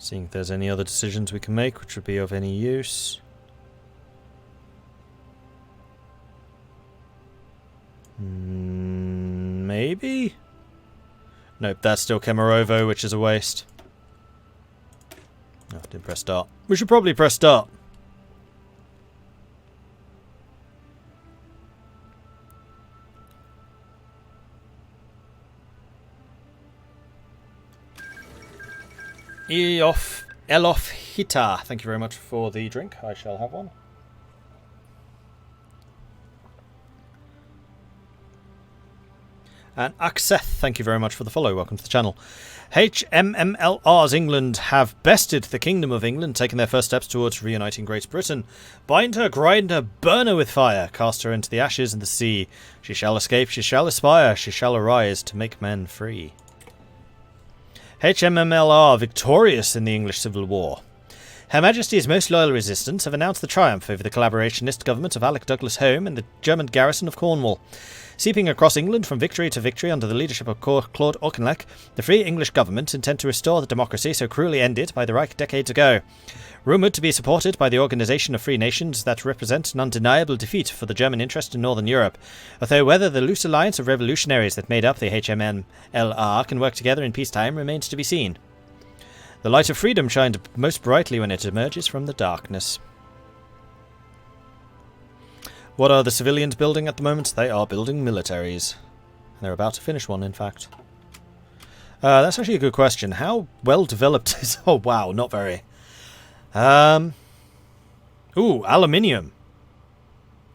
Seeing if there's any other decisions we can make which would be of any use. Maybe? Nope, that's still Kemerovo, which is a waste. Oh, didn't press start. We should probably press start. Elof Hita, thank you very much for the drink. I shall have one. And Akseth, thank you very much for the follow. Welcome to the channel. HMMLR's England have bested the Kingdom of England, taking their first steps towards reuniting Great Britain. Bind her, grind her, burn her with fire, cast her into the ashes and the sea. She shall escape, she shall aspire, she shall arise to make men free. HMMLR victorious in the English Civil War. Her Majesty's most loyal resistance have announced the triumph over the collaborationist government of Alec Douglas Home and the German garrison of Cornwall. Seeping across England from victory to victory under the leadership of Claude Auchinleck, the Free English government intend to restore the democracy so cruelly ended by the Reich decades ago. Rumoured to be supported by the Organisation of Free Nations that represent an undeniable defeat for the German interest in Northern Europe, although whether the loose alliance of revolutionaries that made up the HMMLR can work together in peacetime remains to be seen. The light of freedom shines most brightly when it emerges from the darkness. What are the civilians building at the moment? They are building militaries. They're about to finish one, in fact. That's actually a good question. How well developed is... Oh, wow, not very. Ooh, aluminium.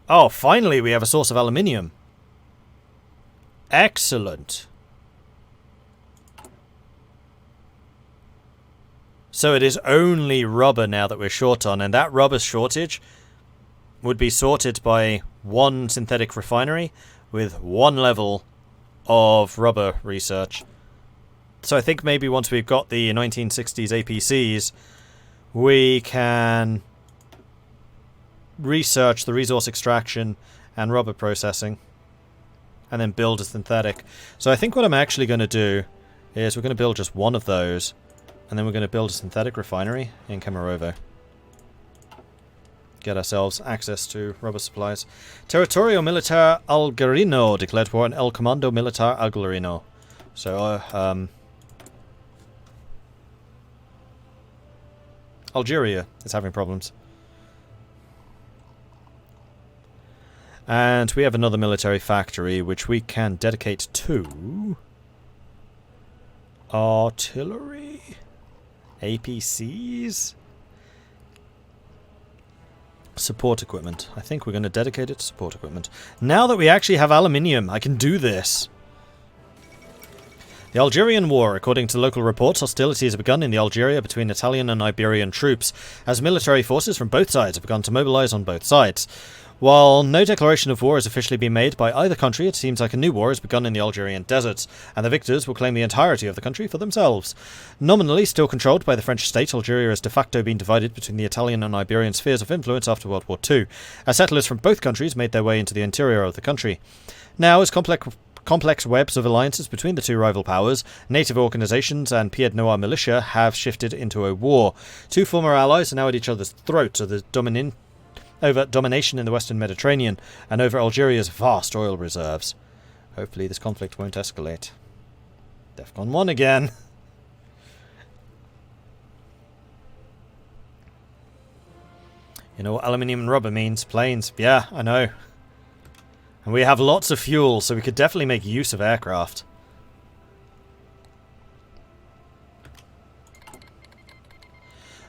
Oh, finally we have a source of aluminium. Excellent. So it is only rubber now that we're short on, and that rubber shortage would be sorted by one synthetic refinery with one level of rubber research. So I think maybe once we've got the 1960s APCs, we can research the resource extraction and rubber processing and then build a synthetic. So I think what I'm actually going to do is we're going to build just one of those, and then we're going to build a synthetic refinery in Kemerovo. Get ourselves access to rubber supplies. Territorio Militar Algerino declared war on El Comando Militar Algerino. So, Algeria is having problems. And we have another military factory which we can dedicate to artillery, APCs, support equipment. I think we're going to dedicate it to support equipment. Now that we actually have aluminium, I can do this. The Algerian War. According to local reports, hostilities have begun in the Algeria between Italian and Iberian troops, as military forces from both sides have begun to mobilize on both sides. While no declaration of war has officially been made by either country, it seems like a new war has begun in the Algerian deserts, and the victors will claim the entirety of the country for themselves. Nominally still controlled by the French state, Algeria has de facto been divided between the Italian and Iberian spheres of influence after World War II, as settlers from both countries made their way into the interior of the country. Now, as complex webs of alliances between the two rival powers, native organisations and Pied Noir militia have shifted into a war. Two former allies are now at each other's throats over domination in the Western Mediterranean and over Algeria's vast oil reserves. Hopefully this conflict won't escalate. DEFCON 1 again. You know what aluminium and rubber means? Planes. Yeah, I know. And we have lots of fuel, so we could definitely make use of aircraft.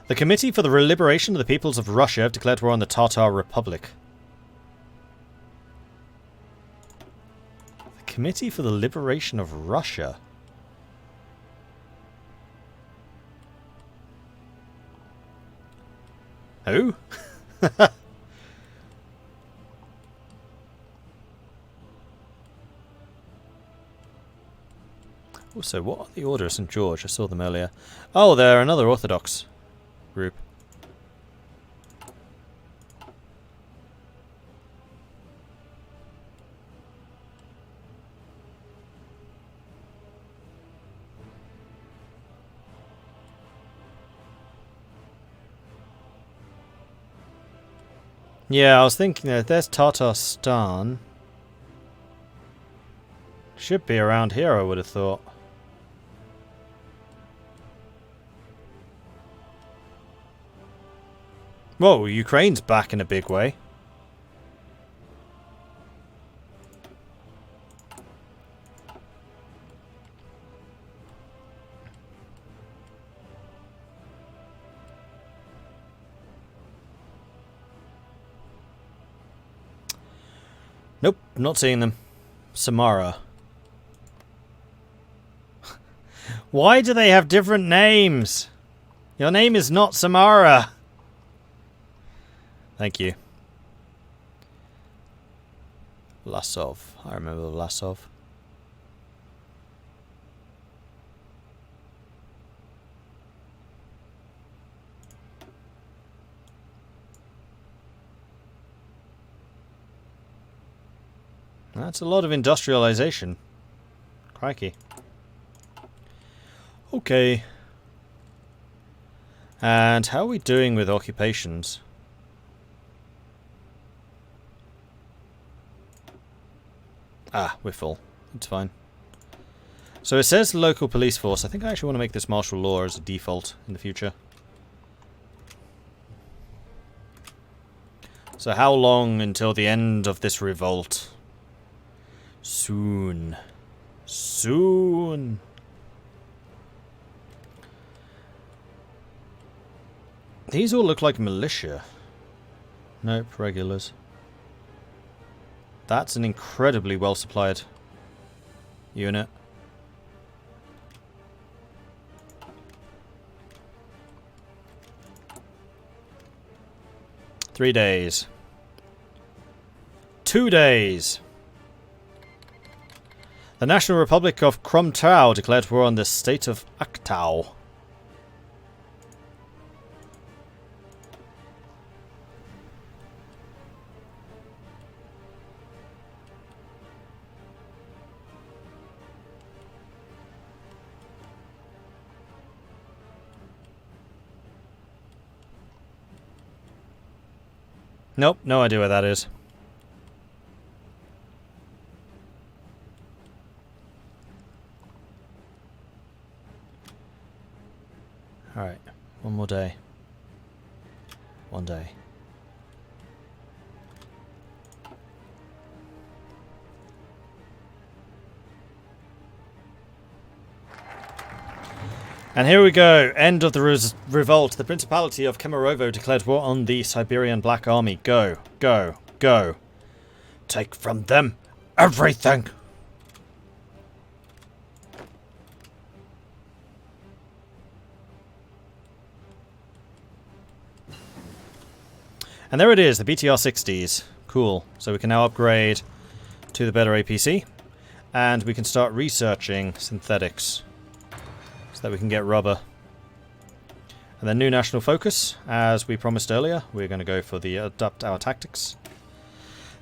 The Committee for the Liberation of the Peoples of Russia have declared war on the Tatar Republic. The Committee for the Liberation of Russia? Who? Also, what are the Order of St. George? I saw them earlier. Oh, they're another Orthodox group. Yeah, I was thinking that there's Tatarstan. Should be around here, I would have thought. Whoa, Ukraine's back in a big way. Nope, not seeing them. Samara. Why do they have different names? Your name is not Samara. Thank you. Vlasov. I remember Vlasov. That's a lot of industrialization. Crikey. Okay. And how are we doing with occupations? Ah, we're full. It's fine. So it says local police force. I think I actually want to make this martial law as a default in the future. So how long until the end of this revolt? Soon. Soon. These all look like militia. Nope, regulars. That's an incredibly well supplied unit. Three days. 2 days. The National Republic of Kromtau declared war on the state of Aktau. Nope, no idea where that is. Alright, one more day. One day. And here we go. End of the revolt. The Principality of Kemerovo declared war on the Siberian Black Army. Go, go, go. Take from them everything. And there it is, the BTR-60s. Cool. So we can now upgrade to the better APC. And we can start researching synthetics. So that we can get rubber. And then new national focus. As we promised earlier, we're going to go for the adapt our tactics.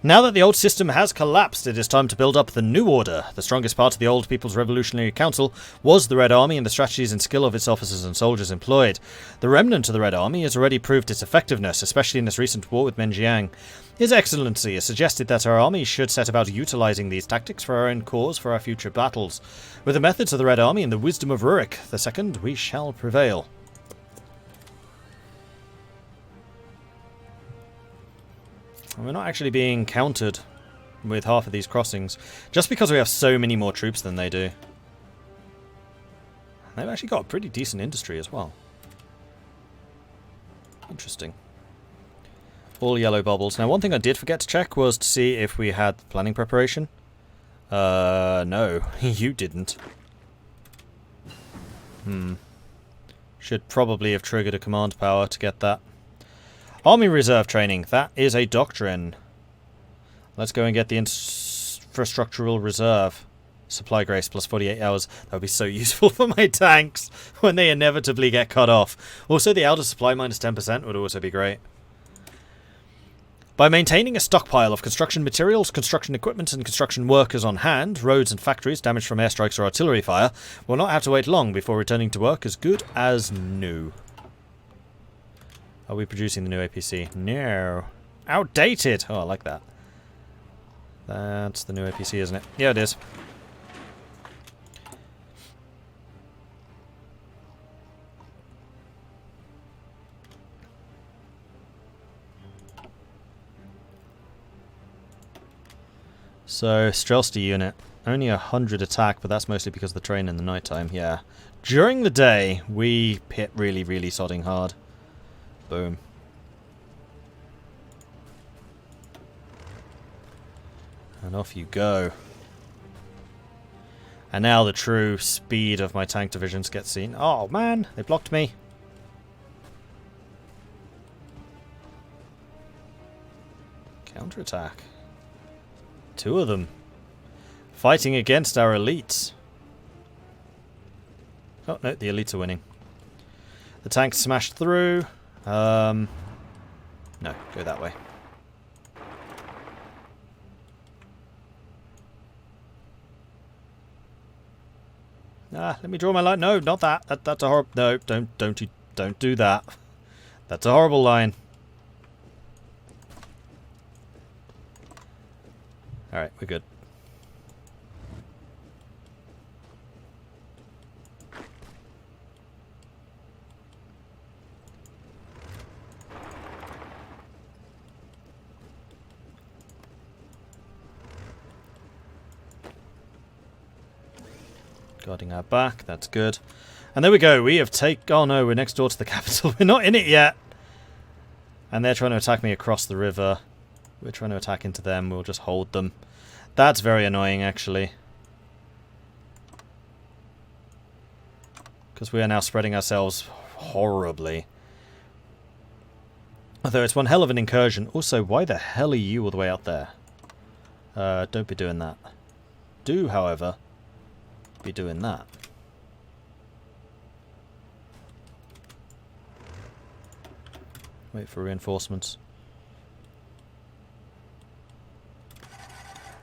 Now that the old system has collapsed, it is time to build up the new order. The strongest part of the old People's Revolutionary Council was the Red Army and the strategies and skill of its officers and soldiers employed. The remnant of the Red Army has already proved its effectiveness, especially in this recent war with Menjiang. His Excellency has suggested that our army should set about utilizing these tactics for our own cause for our future battles. With the methods of the Red Army and the wisdom of Rurik II, we shall prevail. We're not actually being countered with half of these crossings, just because we have so many more troops than they do. They've actually got a pretty decent industry as well. Interesting. All yellow bubbles. Now, one thing I did forget to check was to see if we had planning preparation. No, you didn't. Should probably have triggered a command power to get that. Army reserve training. That is a doctrine. Let's go and get the infrastructural reserve. Supply grace plus 48 hours. That would be so useful for my tanks when they inevitably get cut off. Also, the outer supply minus 10% would also be great. By maintaining a stockpile of construction materials, construction equipment and construction workers on hand, roads and factories damaged from airstrikes or artillery fire will not have to wait long before returning to work as good as new. Are we producing the new APC? No. Outdated! Oh, I like that. That's the new APC, isn't it? Yeah, it is. So, Strelster unit. Only 100 attack, but that's mostly because of the train in the nighttime, yeah. During the day, we hit really, really sodding hard. Boom. And off you go. And now the true speed of my tank divisions gets seen. Oh man, they blocked me. Counterattack. 2 of them. Fighting against our elites. Oh no, the elites are winning. The tank smashed through. No, go that way. Ah, let me draw my line. No, not that. That's a horrible. No, don't do that. That's a horrible line. All right, we're good. Guarding our back, that's good. And there we go, we have oh no, we're next door to the capital. We're not in it yet! And they're trying to attack me across the river. We're trying to attack into them, we'll just hold them. That's very annoying, actually. Because we are now spreading ourselves horribly. Although it's one hell of an incursion. Also, why the hell are you all the way out there? Don't be doing that. Do, however, be doing that. Wait for reinforcements.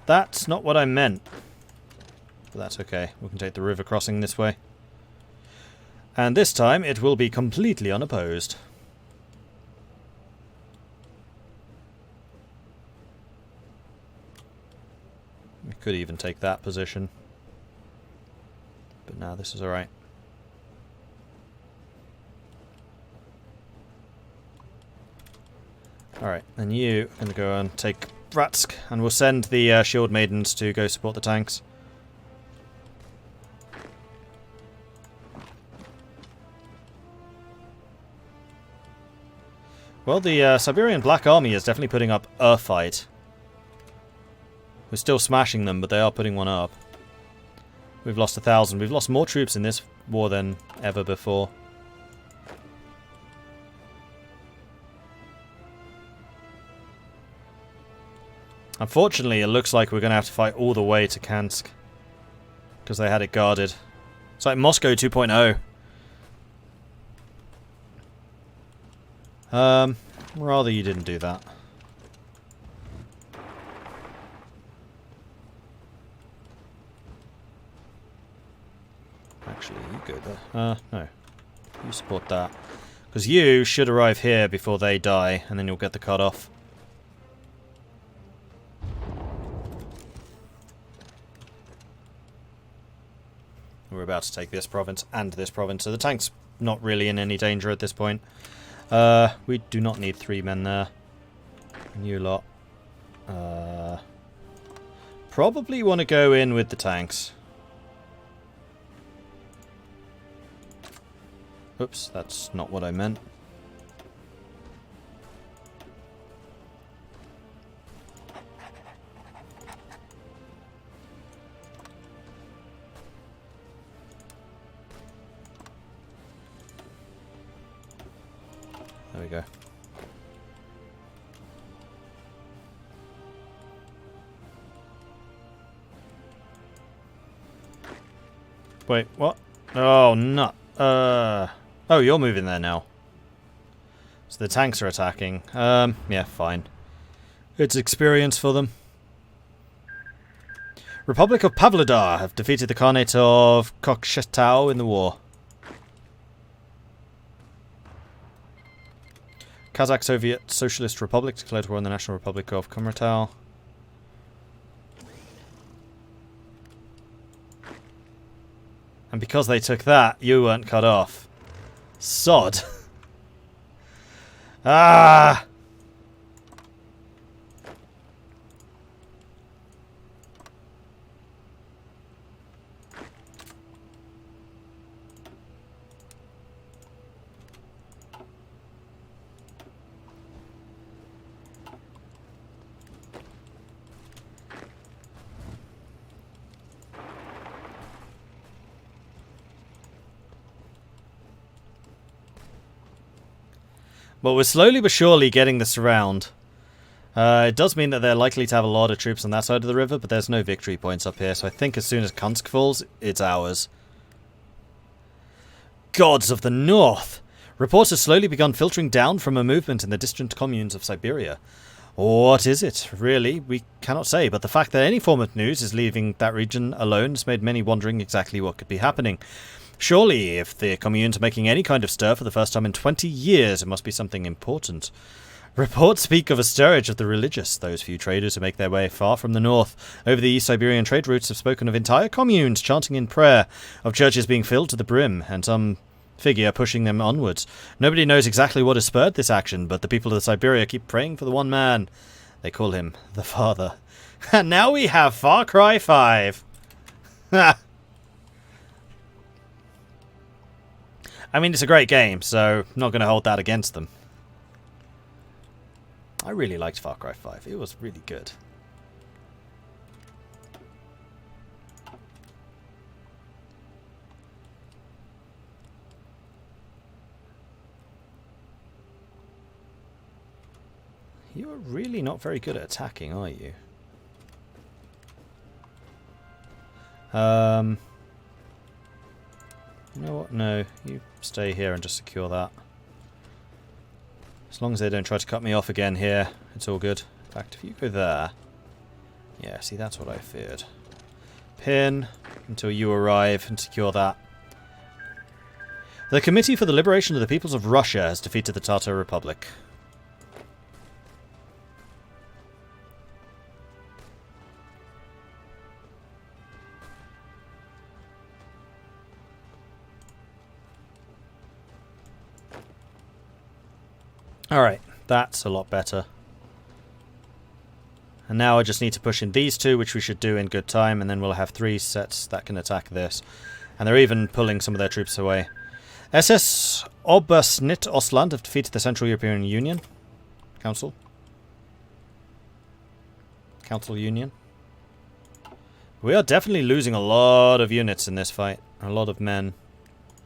That's not what I meant. But that's okay. We can take the river crossing this way. And this time it will be completely unopposed. We could even take that position. But now this is alright. Alright, and you are going to go and take Bratsk, and we'll send the Shield Maidens to go support the tanks. Well, the Siberian Black Army is definitely putting up a fight. We're still smashing them, but they are putting one up. We've lost 1,000. We've lost more troops in this war than ever before. Unfortunately, it looks like we're going to have to fight all the way to Kansk. Because they had it guarded. It's like Moscow 2.0. Rather you didn't do that. Actually, you go there. No. You support that. Because you should arrive here before they die, and then you'll get the cut off. We're about to take this province and this province, so the tank's not really in any danger at this point. We do not need 3 men there. And you lot. Probably want to go in with the tanks. Oops, that's not what I meant. There we go. Wait, what? Oh, no. Oh, you're moving there now. So the tanks are attacking. Yeah, fine. It's experience for them. Republic of Pavlodar have defeated the Khanate of Kokshetau in the war. Kazakh Soviet Socialist Republic declared war on the National Republic of Kumratal. And because they took that, you weren't cut off. Sod. Ah! But we're slowly but surely getting this around. It does mean that they're likely to have a lot of troops on that side of the river, but there's no victory points up here, so I think as soon as Kansk falls, it's ours. Gods of the North! Reports have slowly begun filtering down from a movement in the distant communes of Siberia. What is it? Really, we cannot say, but the fact that any form of news is leaving that region alone has made many wondering exactly what could be happening. Surely, if the communes are making any kind of stir for the first time in 20 years, it must be something important. Reports speak of a stirrage of the religious. Those few traders who make their way far from the north over the East Siberian trade routes have spoken of entire communes chanting in prayer, of churches being filled to the brim, and some figure pushing them onwards. Nobody knows exactly what has spurred this action, but the people of Siberia keep praying for the one man. They call him the Father. And now we have Far Cry 5. Ha! I mean, it's a great game, so I'm not going to hold that against them. I really liked Far Cry 5. It was really good. You are really not very good at attacking, are you? You know what? No, you stay here and just secure that. As long as they don't try to cut me off again here, it's all good. In fact, if you go there... Yeah, see, that's what I feared. Pin until you arrive and secure that. The Committee for the Liberation of the Peoples of Russia has defeated the Tatar Republic. Alright, that's a lot better. And now I just need to push in these two, which we should do in good time, and then we'll have 3 sets that can attack this. And they're even pulling some of their troops away. SS Obersnit Ostland have defeated the Central European Union. Council Union. We are definitely losing a lot of units in this fight. A lot of men.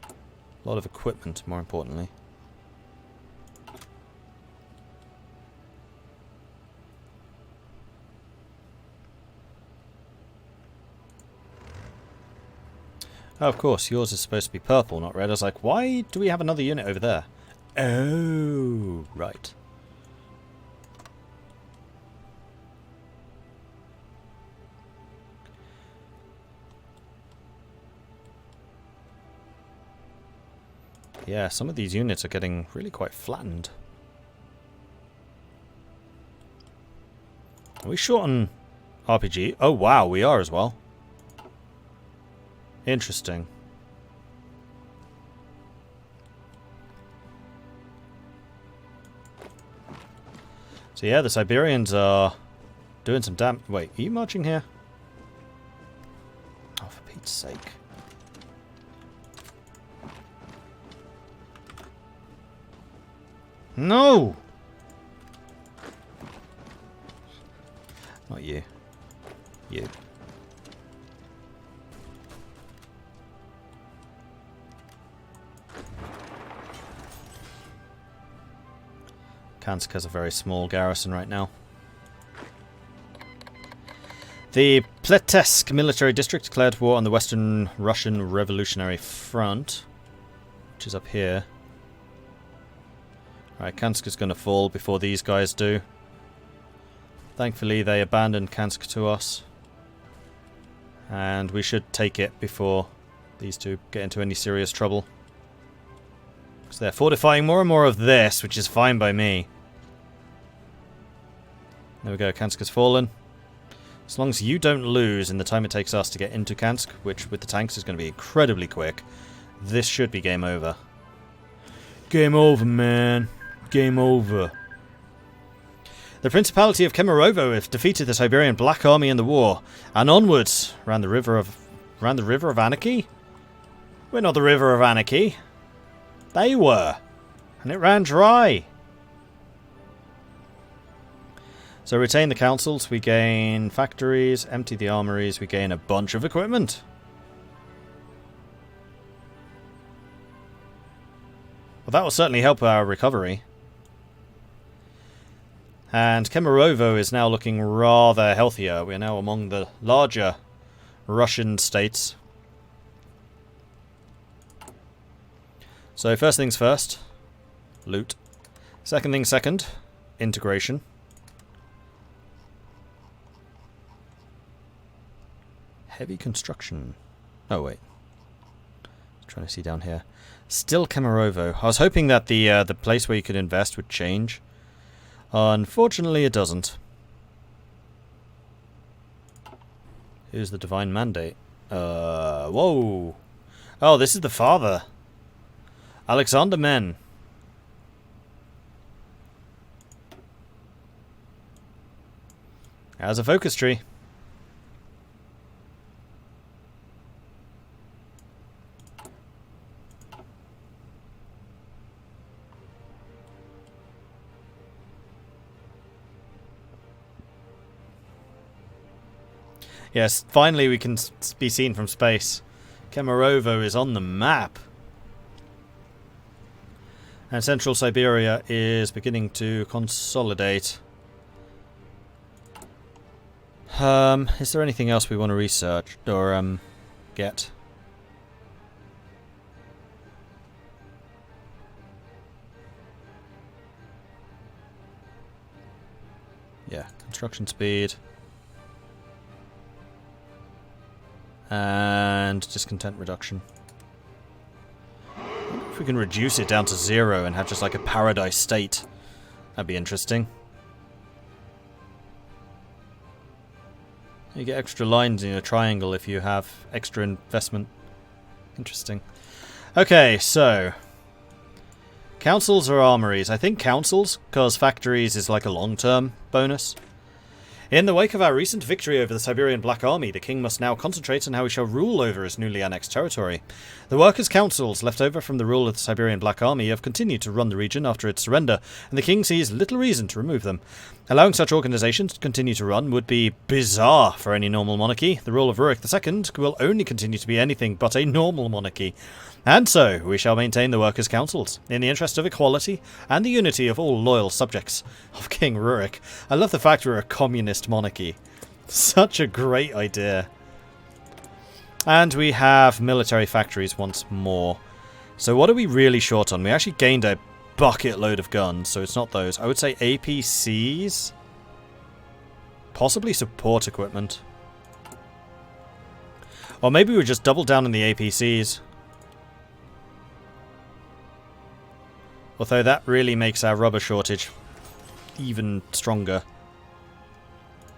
A lot of equipment, more importantly. Oh, of course, yours is supposed to be purple, not red. I was like, why do we have another unit over there? Oh, right. Yeah, some of these units are getting really quite flattened. Are we short on RPG? Oh, wow, we are as well. Interesting. So yeah, the Siberians are doing some damn... Wait, are you marching here? Oh, for Pete's sake. No! Not you. You. Kansk has a very small garrison right now. The Plesetsk military district declared war on the Western Russian Revolutionary Front, which is up here. Right, Kansk is going to fall before these guys do. Thankfully, they abandoned Kansk to us. And we should take it before these two get into any serious trouble. So they're fortifying more and more of this, which is fine by me. There we go, Kansk has fallen. As long as you don't lose in the time it takes us to get into Kansk, which with the tanks is going to be incredibly quick, this should be game over. Game over, man. Game over. The Principality of Kemerovo have defeated the Siberian Black Army in the war, and onwards around the River of Anarchy? We're not the River of Anarchy. They were. And it ran dry. So retain the councils, we gain factories, empty the armories, we gain a bunch of equipment. Well, that will certainly help our recovery. And Kemerovo is now looking rather healthier. We're now among the larger Russian states. So first things first, loot. Second things second, integration. Heavy construction. Oh wait, trying to see down here. Still Kemerovo. I was hoping that the place where you could invest would change. Unfortunately, it doesn't. Here's the Divine Mandate. Whoa. Oh, this is the father. Alexander Men. As a focus tree. Yes, finally we can be seen from space. Kemerovo is on the map. And Central Siberia is beginning to consolidate. Is there anything else we want to research or get? Yeah, construction speed. And discontent reduction. If we can reduce it down to 0 and have just like a paradise state, that'd be interesting. You get extra lines in a triangle if you have extra investment. Interesting. Okay, so councils or armories? I think councils, because factories is like a long-term bonus. In the wake of our recent victory over the Siberian Black Army, the king must now concentrate on how he shall rule over his newly annexed territory. The workers' councils left over from the rule of the Siberian Black Army have continued to run the region after its surrender, and the king sees little reason to remove them. Allowing such organizations to continue to run would be bizarre for any normal monarchy. The rule of Rurik II will only continue to be anything but a normal monarchy. And so, we shall maintain the workers' councils, in the interest of equality and the unity of all loyal subjects of King Rurik. I love the fact we're a communist monarchy. Such a great idea. And we have military factories once more. So what are we really short on? We actually gained a bucket load of guns, so it's not those. I would say APCs? Possibly support equipment. Or maybe we just double down on the APCs. Although that really makes our rubber shortage even stronger.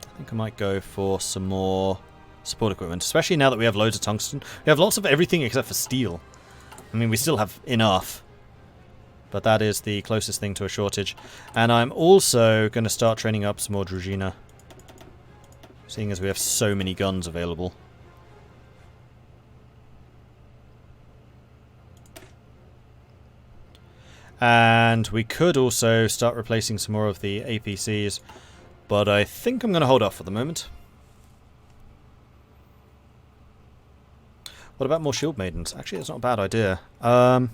I think I might go for some more support equipment, especially now that we have loads of tungsten. We have lots of everything except for steel. I mean, we still have enough, but that is the closest thing to a shortage. And I'm also going to start training up some more Druzhina, seeing as we have so many guns available. And we could also start replacing some more of the APCs, but I think I'm going to hold off for the moment. What about more shield maidens? Actually, that's not a bad idea. I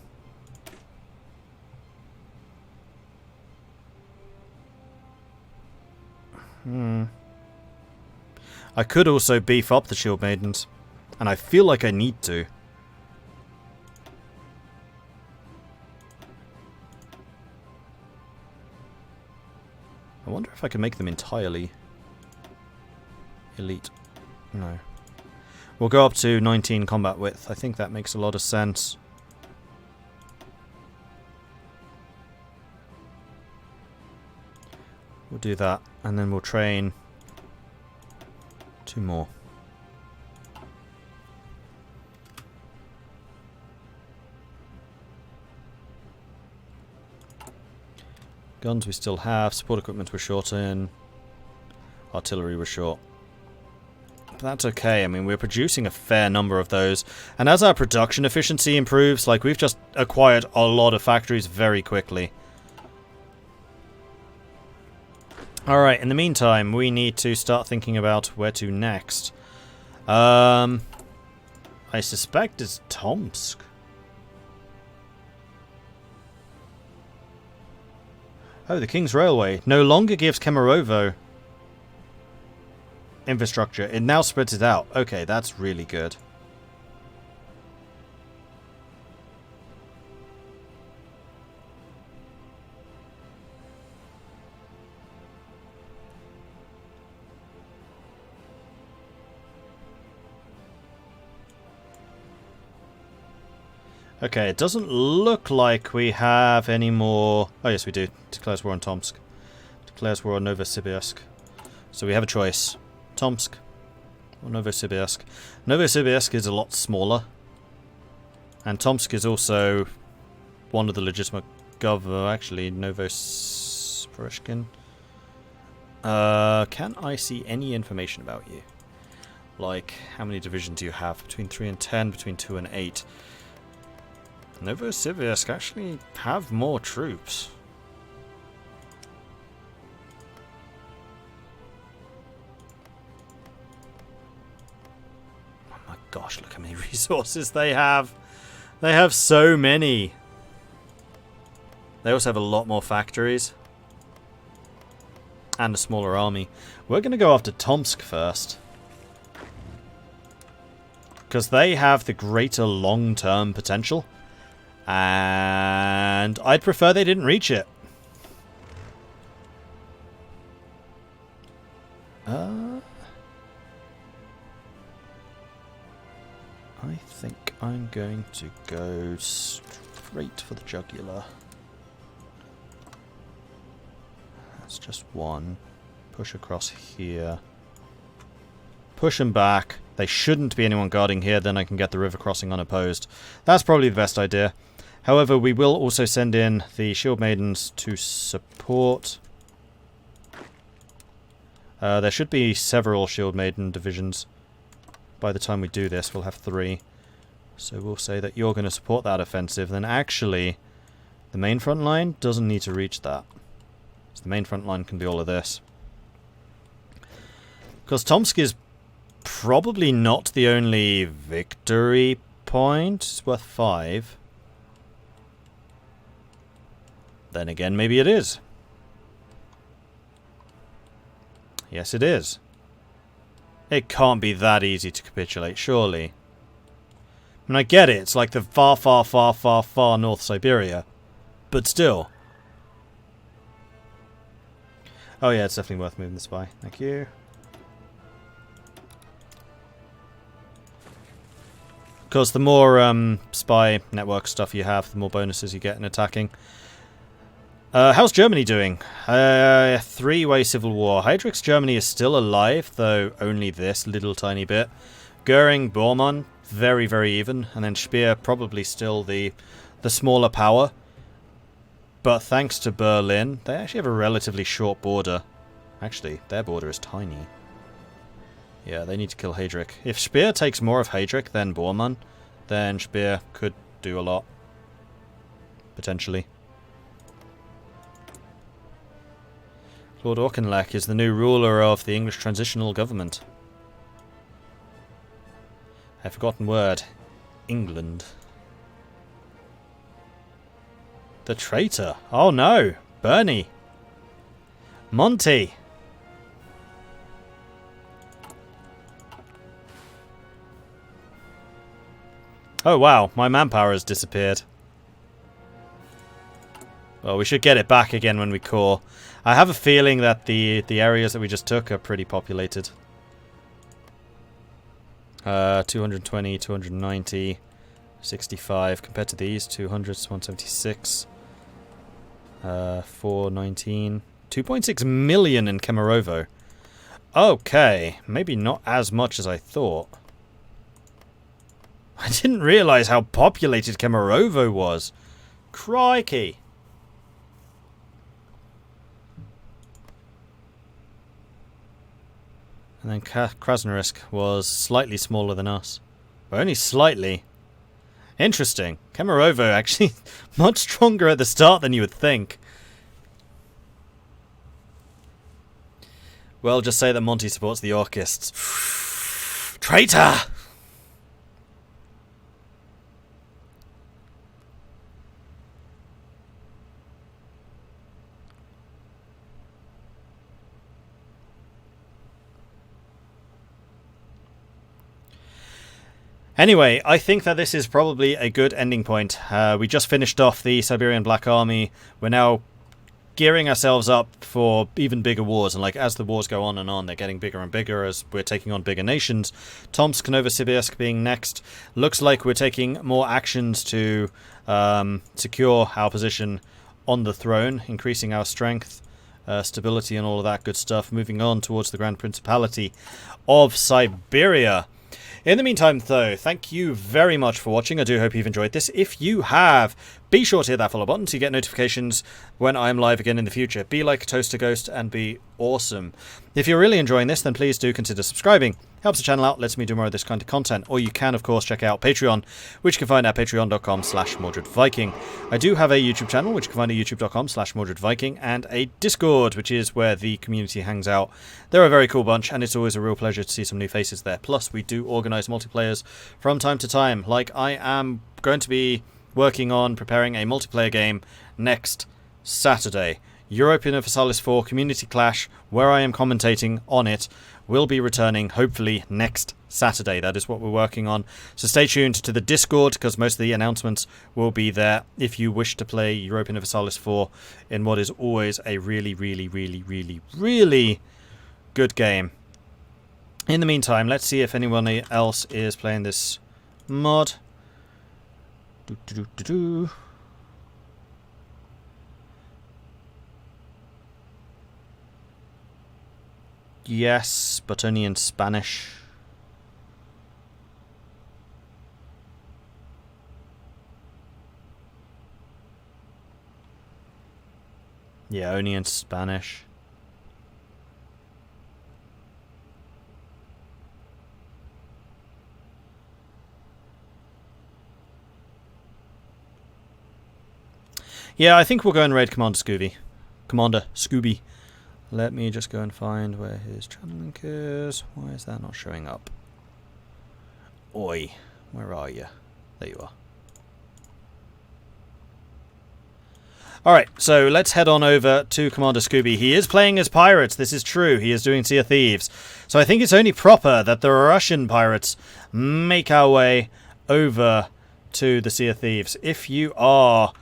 could also beef up the shield maidens, and I feel like I need to. I wonder if I can make them entirely elite. No. We'll go up to 19 combat width. I think that makes a lot of sense. We'll do that, and then we'll train 2 more. Guns we still have, support equipment we're short in, artillery we're short. But that's okay, I mean we're producing a fair number of those, and as our production efficiency improves, like we've just acquired a lot of factories very quickly. Alright, in the meantime we need to start thinking about where to next. I suspect it's Tomsk. Oh, the King's Railway no longer gives Kemerovo infrastructure. It now spreads it out. Okay, that's really good. Okay, it doesn't look like we have any more... Oh yes, we do. Declares war on Tomsk. Declares war on Novosibirsk. So we have a choice. Tomsk or Novosibirsk. Novosibirsk is a lot smaller. And Tomsk is also one of the legitimate actually, Novosibirsk. Can I see any information about you? Like, how many divisions do you have? Between 3 and 10, between 2 and 8. Novosibirsk actually have more troops. Oh my gosh, look how many resources they have. They have so many. They also have a lot more factories. And a smaller army. We're going to go after Tomsk first. Because they have the greater long-term potential. And I'd prefer they didn't reach it. I think I'm going to go straight for the jugular. That's just one. Push across here. Push them back. They shouldn't be anyone guarding here, then I can get the river crossing unopposed. That's probably the best idea. However, we will also send in the Shield Maidens to support. There should be several Shield Maiden divisions. By the time we do this, we'll have 3. So we'll say that you're going to support that offensive. Then actually, the main front line doesn't need to reach that. So the main front line can be all of this. Because Tomsk is probably not the only victory point. It's worth 5. Then again, maybe it is. Yes, it is. It can't be that easy to capitulate, surely. I mean, I get it. It's like the far, far, far, far, far North Siberia. But still. Oh yeah, it's definitely worth moving this by. Thank you. Because the more spy network stuff you have, the more bonuses you get in attacking. How's Germany doing? 3-way civil war. Heydrich's Germany is still alive, though only this little tiny bit. Goering, Bormann, very, very even. And then Speer, probably still the smaller power. But thanks to Berlin, they actually have a relatively short border. Actually, their border is tiny. Yeah, they need to kill Heydrich. If Speer takes more of Heydrich than Bormann, then Speer could do a lot. Potentially. Lord Auchinleck is the new ruler of the English transitional government. I've forgotten word. England. The traitor. Oh no! Bernie! Monty! Oh wow, my manpower has disappeared. Well, we should get it back again when we core. I have a feeling that the areas that we just took are pretty populated. 220, 290, 65 compared to these 200, 176, 419, 2.6 million in Kemerovo. Okay, maybe not as much as I thought. I didn't realise how populated Kemerovo was. Crikey. And then Krasnoyarsk was slightly smaller than us. But only slightly. Interesting. Kemerovo actually much stronger at the start than you would think. Well, just say that Monty supports the Orcists. Traitor! Anyway, I think that this is probably a good ending point. We just finished off the Siberian Black Army. We're now gearing ourselves up for even bigger wars. And like as the wars go on, they're getting bigger and bigger as we're taking on bigger nations. Tomsk, Novosibirsk being next. Looks like we're taking more actions to secure our position on the throne, increasing our strength, stability and all of that good stuff. Moving on towards the Grand Principality of Siberia. In the meantime, though, thank you very much for watching. I do hope you've enjoyed this. If you have, be sure to hit that follow button so you get notifications when I'm live again in the future. Be like a Toaster Ghost and be awesome. If you're really enjoying this, then please do consider subscribing. Helps the channel out, lets me do more of this kind of content. Or you can, of course, check out Patreon, which you can find at patreon.com/MordredViking. I do have a YouTube channel, which you can find at youtube.com/MordredViking, and a Discord, which is where the community hangs out. They're a very cool bunch, and it's always a real pleasure to see some new faces there. Plus, we do organise multiplayers from time to time, like I am going to be working on preparing a multiplayer game next Saturday. Europa Universalis 4 Community Clash, where I am commentating on it, will be returning hopefully next Saturday. That is what we're working on. So stay tuned to the Discord because most of the announcements will be there if you wish to play Europa Universalis 4 in what is always a really, really, really, really, really good game. In the meantime, let's see if anyone else is playing this mod. Yes, but only in Spanish. Yeah, only in Spanish. Yeah, I think we'll go and raid Commander Scooby. Let me just go and find where his channel link is. Why is that not showing up? Oi, where are you? There you are. Alright, so let's head on over to Commander Scooby. He is playing as pirates, this is true. He is doing Sea of Thieves. So I think it's only proper that the Russian pirates make our way over to the Sea of Thieves. If you are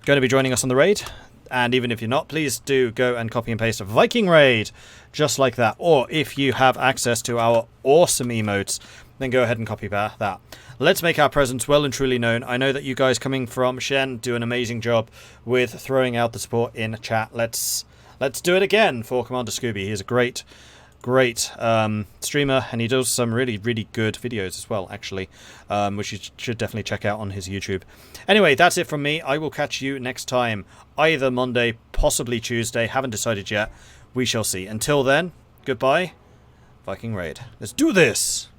going to be joining us on the raid, and even if you're not, please do go and copy and paste a Viking raid, just like that. Or if you have access to our awesome emotes, then go ahead and copy that. Let's make our presence well and truly known. I know that you guys coming from Shen do an amazing job with throwing out the support in chat. Let's do it again for Commander Scooby. He is a great streamer, and he does some really, really good videos as well, actually, which you should definitely check out on his YouTube. Anyway, that's it from me. I will catch you next time, either Monday, possibly Tuesday. Haven't decided yet. We shall see. Until then, goodbye. Viking Raid. Let's do this!